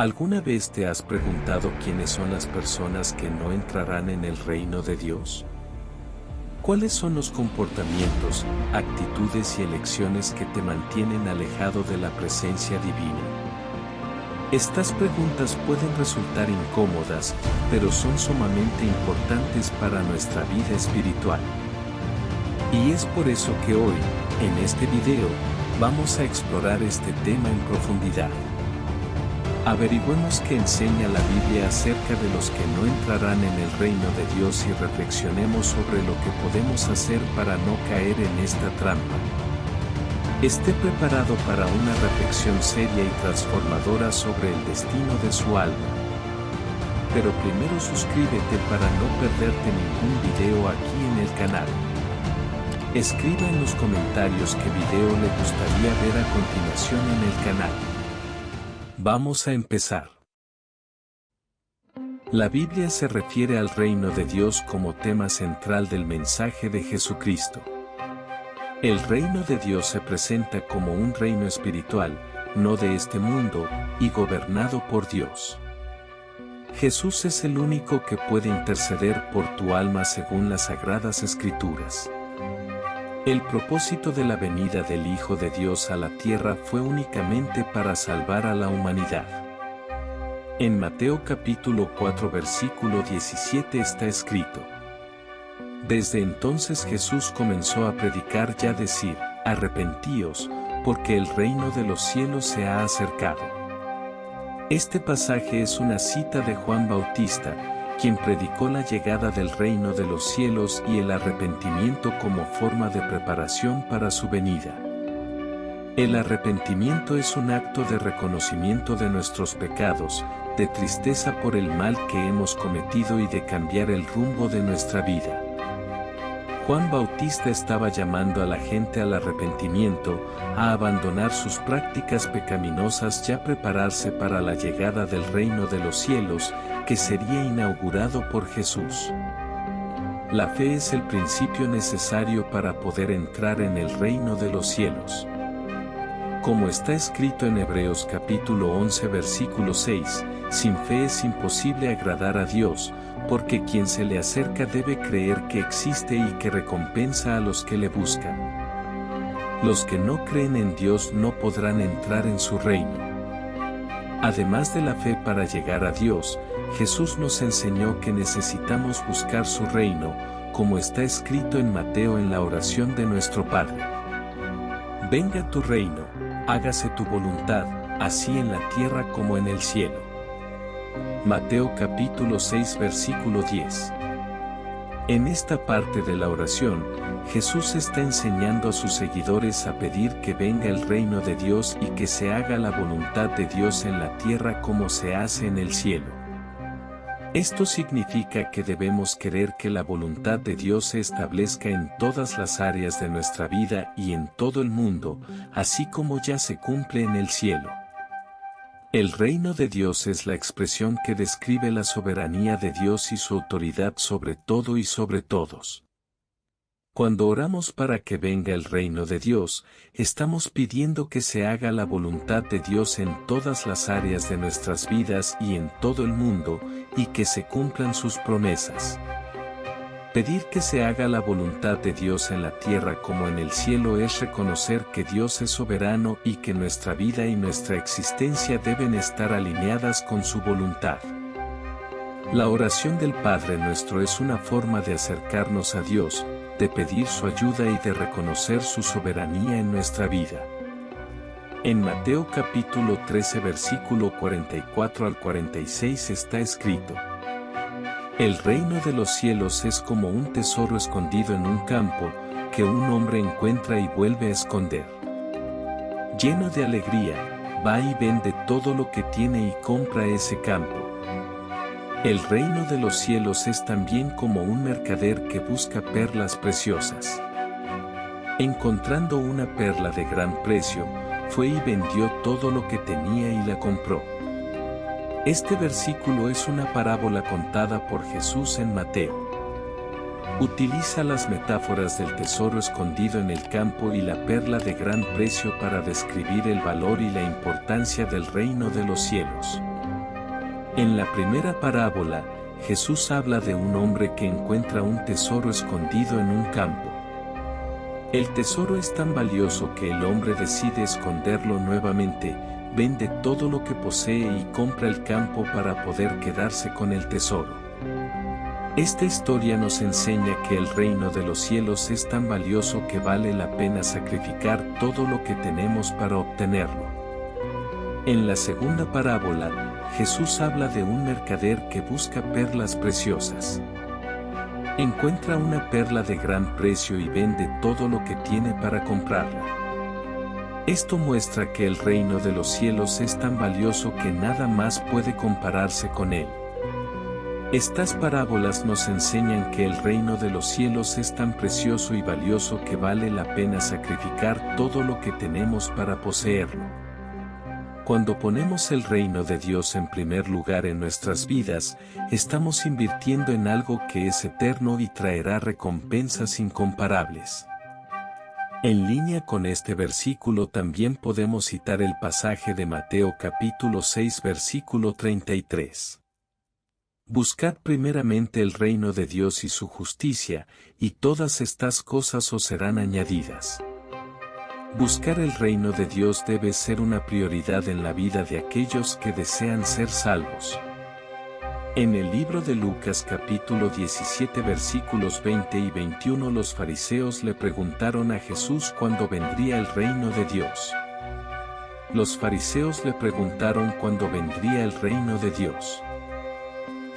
¿Alguna vez te has preguntado quiénes son las personas que no entrarán en el reino de Dios? ¿Cuáles son los comportamientos, actitudes y elecciones que te mantienen alejado de la presencia divina? Estas preguntas pueden resultar incómodas, pero son sumamente importantes para nuestra vida espiritual. Y es por eso que hoy, en este video, vamos a explorar este tema en profundidad. Averigüemos qué enseña la Biblia acerca de los que no entrarán en el reino de Dios y reflexionemos sobre lo que podemos hacer para no caer en esta trampa. Esté preparado para una reflexión seria y transformadora sobre el destino de su alma. Pero primero suscríbete para no perderte ningún video aquí en el canal. Escriba en los comentarios qué video le gustaría ver a continuación en el canal. Vamos a empezar. La Biblia se refiere al reino de Dios como tema central del mensaje de Jesucristo. El reino de Dios se presenta como un reino espiritual, no de este mundo, y gobernado por Dios. Jesús es el único que puede interceder por tu alma según las Sagradas Escrituras. El propósito de la venida del Hijo de Dios a la tierra fue únicamente para salvar a la humanidad. En Mateo capítulo 4 versículo 17 está escrito: Desde entonces Jesús comenzó a predicar y a decir: Arrepentíos, porque el reino de los cielos se ha acercado. Este pasaje es una cita de Juan Bautista, quien predicó la llegada del reino de los cielos y el arrepentimiento como forma de preparación para su venida. El arrepentimiento es un acto de reconocimiento de nuestros pecados, de tristeza por el mal que hemos cometido y de cambiar el rumbo de nuestra vida. Juan Bautista estaba llamando a la gente al arrepentimiento, a abandonar sus prácticas pecaminosas y a prepararse para la llegada del reino de los cielos, que sería inaugurado por Jesús. La fe es el principio necesario para poder entrar en el reino de los cielos. Como está escrito en Hebreos capítulo 11 versículo 6, sin fe es imposible agradar a Dios, porque quien se le acerca debe creer que existe y que recompensa a los que le buscan. Los que no creen en Dios no podrán entrar en su reino. Además de la fe para llegar a Dios, Jesús nos enseñó que necesitamos buscar su reino, como está escrito en Mateo en la oración de nuestro Padre. Venga tu reino, hágase tu voluntad, así en la tierra como en el cielo. Mateo capítulo 6 versículo 10. En esta parte de la oración, Jesús está enseñando a sus seguidores a pedir que venga el reino de Dios y que se haga la voluntad de Dios en la tierra como se hace en el cielo. Esto significa que debemos querer que la voluntad de Dios se establezca en todas las áreas de nuestra vida y en todo el mundo, así como ya se cumple en el cielo. El reino de Dios es la expresión que describe la soberanía de Dios y su autoridad sobre todo y sobre todos. Cuando oramos para que venga el reino de Dios, estamos pidiendo que se haga la voluntad de Dios en todas las áreas de nuestras vidas y en todo el mundo, y que se cumplan sus promesas. Pedir que se haga la voluntad de Dios en la tierra como en el cielo es reconocer que Dios es soberano y que nuestra vida y nuestra existencia deben estar alineadas con su voluntad. La oración del Padre Nuestro es una forma de acercarnos a Dios, de pedir su ayuda y de reconocer su soberanía en nuestra vida. En Mateo capítulo 13 versículo 44 al 46 está escrito: El reino de los cielos es como un tesoro escondido en un campo, que un hombre encuentra y vuelve a esconder. Lleno de alegría, va y vende todo lo que tiene y compra ese campo. El reino de los cielos es también como un mercader que busca perlas preciosas. Encontrando una perla de gran precio, fue y vendió todo lo que tenía y la compró. Este versículo es una parábola contada por Jesús en Mateo. Utiliza las metáforas del tesoro escondido en el campo y la perla de gran precio para describir el valor y la importancia del reino de los cielos. En la primera parábola, Jesús habla de un hombre que encuentra un tesoro escondido en un campo. El tesoro es tan valioso que el hombre decide esconderlo nuevamente, vende todo lo que posee y compra el campo para poder quedarse con el tesoro. Esta historia nos enseña que el reino de los cielos es tan valioso que vale la pena sacrificar todo lo que tenemos para obtenerlo. En la segunda parábola, Jesús habla de un mercader que busca perlas preciosas. Encuentra una perla de gran precio y vende todo lo que tiene para comprarla. Esto muestra que el reino de los cielos es tan valioso que nada más puede compararse con él. Estas parábolas nos enseñan que el reino de los cielos es tan precioso y valioso que vale la pena sacrificar todo lo que tenemos para poseerlo. Cuando ponemos el reino de Dios en primer lugar en nuestras vidas, estamos invirtiendo en algo que es eterno y traerá recompensas incomparables. En línea con este versículo también podemos citar el pasaje de Mateo capítulo 6 versículo 33. Buscad primeramente el reino de Dios y su justicia, y todas estas cosas os serán añadidas. Buscar el reino de Dios debe ser una prioridad en la vida de aquellos que desean ser salvos. En el libro de Lucas capítulo 17 versículos 20 y 21 los fariseos le preguntaron a Jesús cuándo vendría el reino de Dios. Los fariseos le preguntaron cuándo vendría el reino de Dios.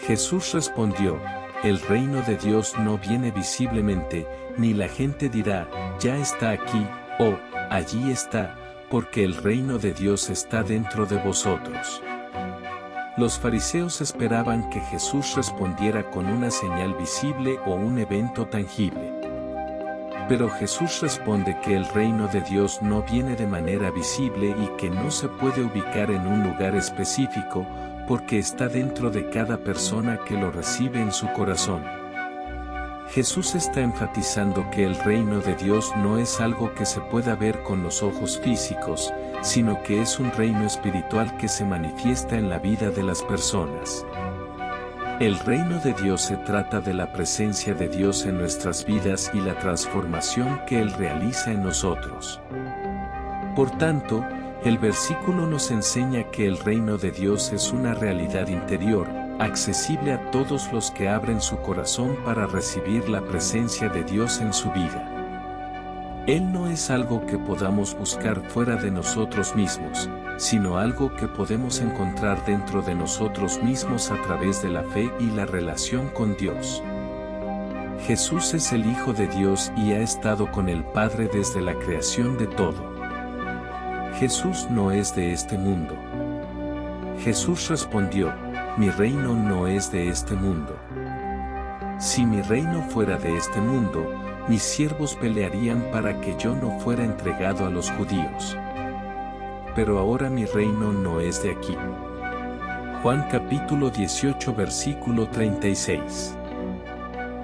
Jesús respondió, el reino de Dios no viene visiblemente, ni la gente dirá, ya está aquí, o, allí está, porque el reino de Dios está dentro de vosotros. Los fariseos esperaban que Jesús respondiera con una señal visible o un evento tangible. Pero Jesús responde que el reino de Dios no viene de manera visible y que no se puede ubicar en un lugar específico, porque está dentro de cada persona que lo recibe en su corazón. Jesús está enfatizando que el reino de Dios no es algo que se pueda ver con los ojos físicos, sino que es un reino espiritual que se manifiesta en la vida de las personas. El reino de Dios se trata de la presencia de Dios en nuestras vidas y la transformación que Él realiza en nosotros. Por tanto, el versículo nos enseña que el reino de Dios es una realidad interior, accesible a todos los que abren su corazón para recibir la presencia de Dios en su vida. Él no es algo que podamos buscar fuera de nosotros mismos, sino algo que podemos encontrar dentro de nosotros mismos a través de la fe y la relación con Dios. Jesús es el Hijo de Dios y ha estado con el Padre desde la creación de todo. Jesús no es de este mundo. Jesús respondió, mi reino no es de este mundo. Si mi reino fuera de este mundo, mis siervos pelearían para que yo no fuera entregado a los judíos. Pero ahora mi reino no es de aquí. Juan capítulo 18 versículo 36.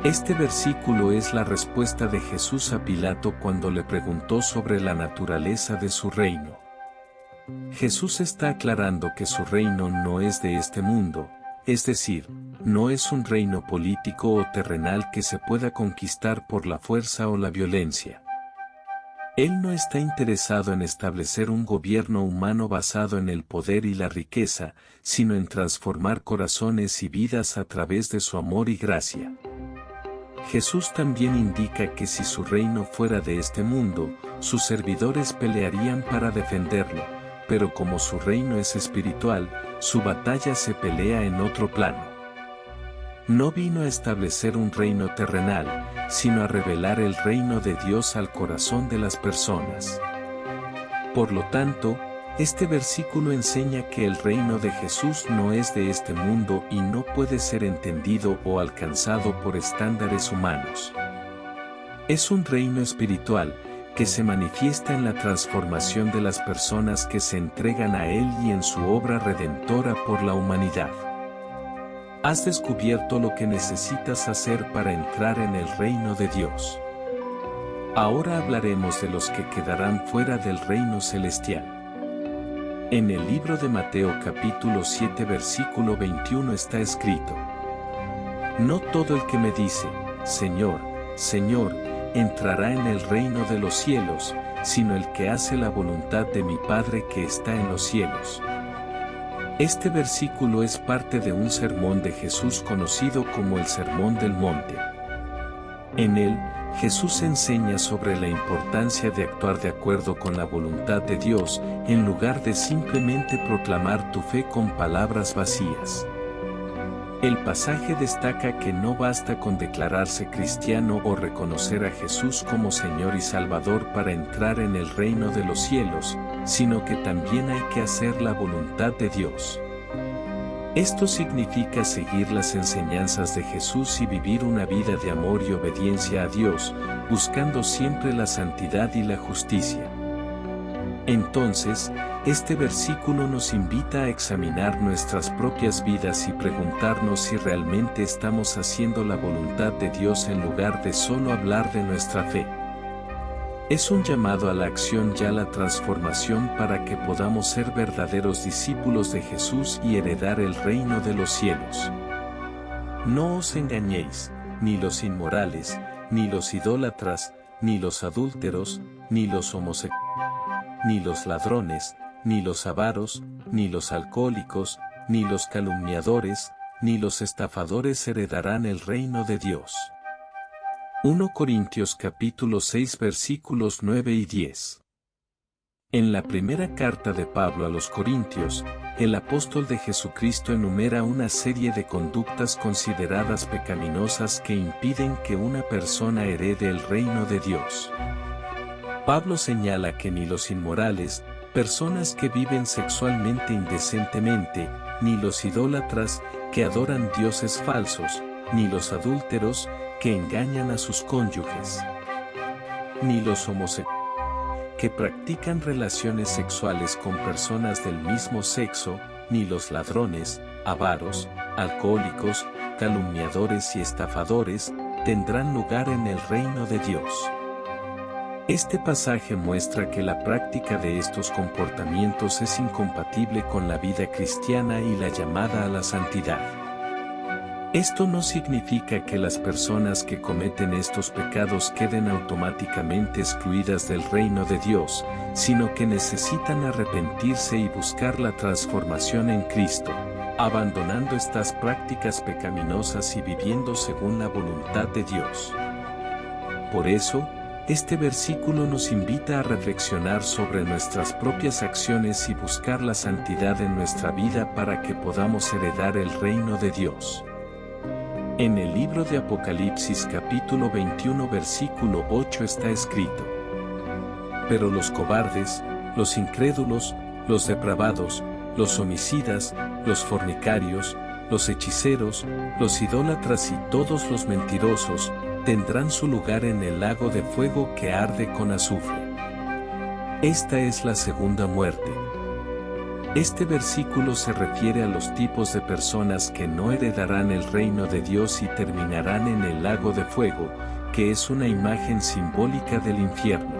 Este versículo es la respuesta de Jesús a Pilato cuando le preguntó sobre la naturaleza de su reino. Jesús está aclarando que su reino no es de este mundo, es decir, no es un reino político o terrenal que se pueda conquistar por la fuerza o la violencia. Él no está interesado en establecer un gobierno humano basado en el poder y la riqueza, sino en transformar corazones y vidas a través de su amor y gracia. Jesús también indica que si su reino fuera de este mundo, sus servidores pelearían para defenderlo, pero como su reino es espiritual, su batalla se pelea en otro plano. No vino a establecer un reino terrenal, sino a revelar el reino de Dios al corazón de las personas. Por lo tanto, este versículo enseña que el reino de Jesús no es de este mundo y no puede ser entendido o alcanzado por estándares humanos. Es un reino espiritual, que se manifiesta en la transformación de las personas que se entregan a Él y en su obra redentora por la humanidad. Has descubierto lo que necesitas hacer para entrar en el reino de Dios. Ahora hablaremos de los que quedarán fuera del reino celestial. En el libro de Mateo capítulo 7 versículo 21 está escrito: No todo el que me dice, Señor, Señor, entrará en el reino de los cielos, sino el que hace la voluntad de mi Padre que está en los cielos. Este versículo es parte de un sermón de Jesús conocido como el Sermón del Monte. En él, Jesús enseña sobre la importancia de actuar de acuerdo con la voluntad de Dios, en lugar de simplemente proclamar tu fe con palabras vacías. El pasaje destaca que no basta con declararse cristiano o reconocer a Jesús como Señor y Salvador para entrar en el reino de los cielos, sino que también hay que hacer la voluntad de Dios. Esto significa seguir las enseñanzas de Jesús y vivir una vida de amor y obediencia a Dios, buscando siempre la santidad y la justicia. Entonces, este versículo nos invita a examinar nuestras propias vidas y preguntarnos si realmente estamos haciendo la voluntad de Dios en lugar de solo hablar de nuestra fe. Es un llamado a la acción y a la transformación para que podamos ser verdaderos discípulos de Jesús y heredar el reino de los cielos. No os engañéis, ni los inmorales, ni los idólatras, ni los adúlteros, ni los homosexuales, ni los ladrones, ni los avaros, ni los alcohólicos, ni los calumniadores, ni los estafadores heredarán el reino de Dios. 1 Corintios capítulo 6 versículos 9 y 10. En la primera carta de Pablo a los Corintios, el apóstol de Jesucristo enumera una serie de conductas consideradas pecaminosas que impiden que una persona herede el reino de Dios. Pablo señala que ni los inmorales, personas que viven sexualmente indecentemente, ni los idólatras, que adoran dioses falsos, ni los adúlteros, que engañan a sus cónyuges, ni los homosexuales, que practican relaciones sexuales con personas del mismo sexo, ni los ladrones, avaros, alcohólicos, calumniadores y estafadores, tendrán lugar en el reino de Dios. Este pasaje muestra que la práctica de estos comportamientos es incompatible con la vida cristiana y la llamada a la santidad. Esto no significa que las personas que cometen estos pecados queden automáticamente excluidas del reino de Dios, sino que necesitan arrepentirse y buscar la transformación en Cristo, abandonando estas prácticas pecaminosas y viviendo según la voluntad de Dios. Por eso, este versículo nos invita a reflexionar sobre nuestras propias acciones y buscar la santidad en nuestra vida para que podamos heredar el reino de Dios. En el libro de Apocalipsis capítulo 21 versículo 8 está escrito: Pero los cobardes, los incrédulos, los depravados, los homicidas, los fornicarios, los hechiceros, los idólatras y todos los mentirosos, tendrán su lugar en el lago de fuego que arde con azufre. Esta es la segunda muerte. Este versículo se refiere a los tipos de personas que no heredarán el reino de Dios y terminarán en el lago de fuego, que es una imagen simbólica del infierno.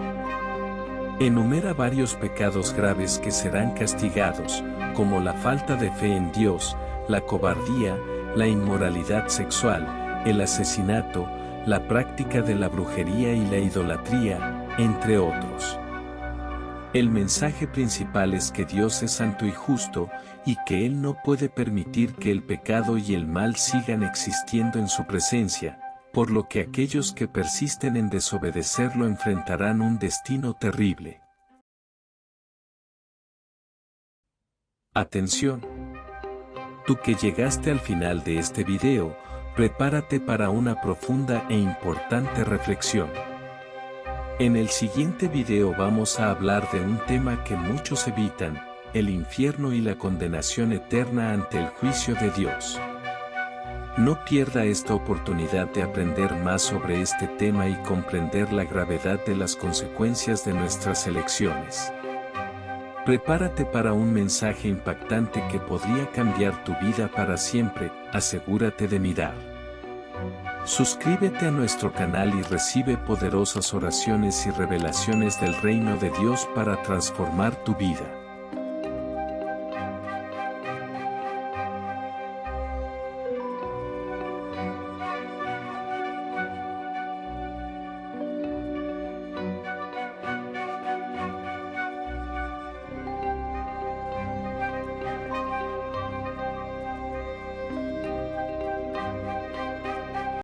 Enumera varios pecados graves que serán castigados, como la falta de fe en Dios, la cobardía, la inmoralidad sexual, el asesinato, la práctica de la brujería y la idolatría, entre otros. El mensaje principal es que Dios es santo y justo, y que Él no puede permitir que el pecado y el mal sigan existiendo en su presencia, por lo que aquellos que persisten en desobedecerlo enfrentarán un destino terrible. Atención. Tú que llegaste al final de este video, prepárate para una profunda e importante reflexión. En el siguiente video vamos a hablar de un tema que muchos evitan, el infierno y la condenación eterna ante el juicio de Dios. No pierda esta oportunidad de aprender más sobre este tema y comprender la gravedad de las consecuencias de nuestras elecciones. Prepárate para un mensaje impactante que podría cambiar tu vida para siempre, asegúrate de mirar. Suscríbete a nuestro canal y recibe poderosas oraciones y revelaciones del reino de Dios para transformar tu vida.